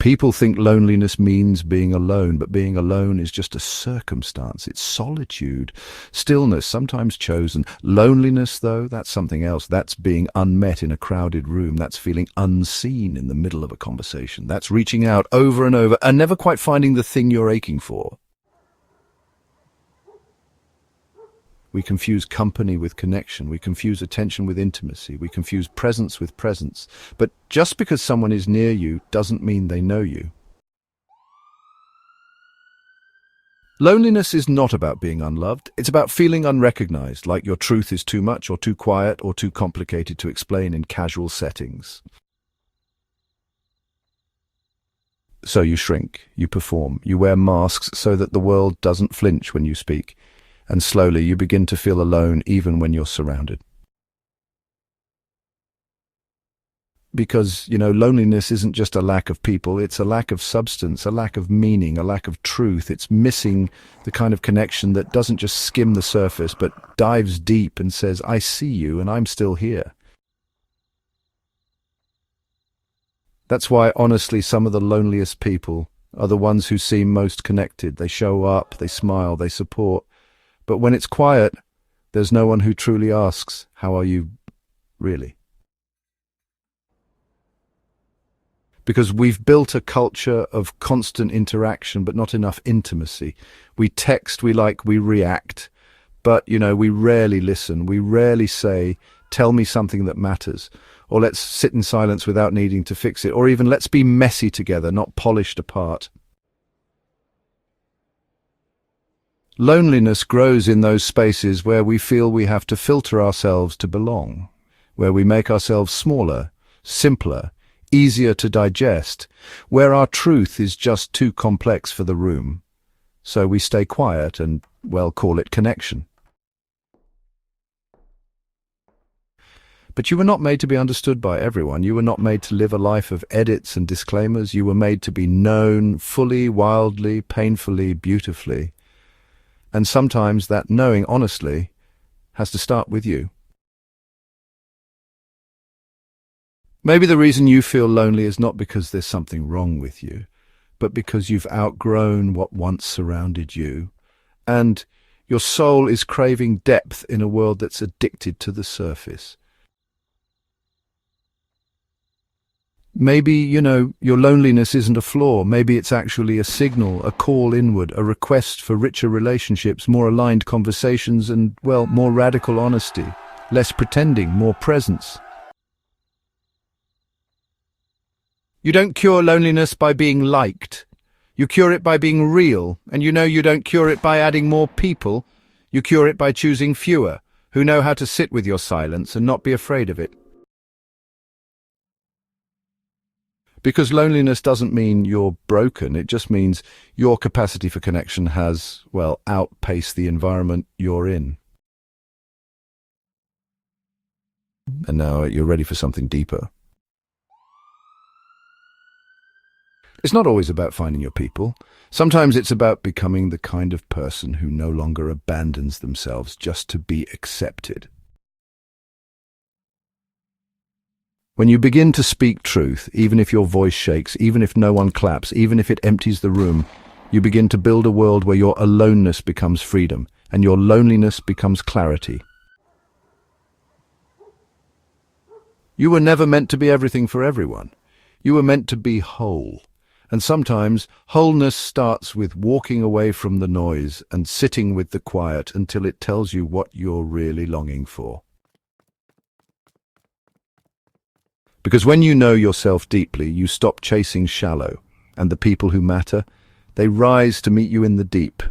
People think loneliness means being alone, but being alone is just a circumstance. It's solitude, stillness, sometimes chosen. Loneliness, though, that's something else. That's being unmet in a crowded room. That's feeling unseen in the middle of a conversation. That's reaching out over and over and never quite finding the thing you're aching for. We confuse company with connection. We confuse attention with intimacy. We confuse presence with presence. But just because someone is near you doesn't mean they know you. Loneliness is not about being unloved. It's about feeling unrecognized, like your truth is too much or too quiet or too complicated to explain in casual settings. So you shrink, you perform, you wear masks so that the world doesn't flinch when you speak. And slowly you begin to feel alone even when you're surrounded. Because, loneliness isn't just a lack of people, it's a lack of substance, a lack of meaning, a lack of truth. It's missing the kind of connection that doesn't just skim the surface, but dives deep and says, I see you and I'm still here. That's why, honestly, some of the loneliest people are the ones who seem most connected. They show up, they smile, they support. But when it's quiet, there's no one who truly asks, how are you really? Because we've built a culture of constant interaction, but not enough intimacy. We text, we react, but, we rarely listen. We rarely say, tell me something that matters, or let's sit in silence without needing to fix it, or even let's be messy together, not polished apart. Loneliness grows in those spaces where we feel we have to filter ourselves to belong, where we make ourselves smaller, simpler, easier to digest, where our truth is just too complex for the room. So we stay quiet and, call it connection. But you were not made to be understood by everyone. You were not made to live a life of edits and disclaimers. You were made to be known fully, wildly, painfully, beautifully. And sometimes that knowing honestly has to start with you. Maybe the reason you feel lonely is not because there's something wrong with you, but because you've outgrown what once surrounded you, and your soul is craving depth in a world that's addicted to the surface. Maybe, your loneliness isn't a flaw. Maybe it's actually a signal, a call inward, a request for richer relationships, more aligned conversations, and, more radical honesty. Less pretending, more presence. You don't cure loneliness by being liked. You cure it by being real. And you don't cure it by adding more people. You cure it by choosing fewer, who know how to sit with your silence and not be afraid of it. Because loneliness doesn't mean you're broken. It just means your capacity for connection has, outpaced the environment you're in. And now you're ready for something deeper. It's not always about finding your people. Sometimes it's about becoming the kind of person who no longer abandons themselves just to be accepted. When you begin to speak truth, even if your voice shakes, even if no one claps, even if it empties the room, you begin to build a world where your aloneness becomes freedom and your loneliness becomes clarity. You were never meant to be everything for everyone. You were meant to be whole. And sometimes wholeness starts with walking away from the noise and sitting with the quiet until it tells you what you're really longing for. Because when you know yourself deeply, you stop chasing shallow, and the people who matter, they rise to meet you in the deep,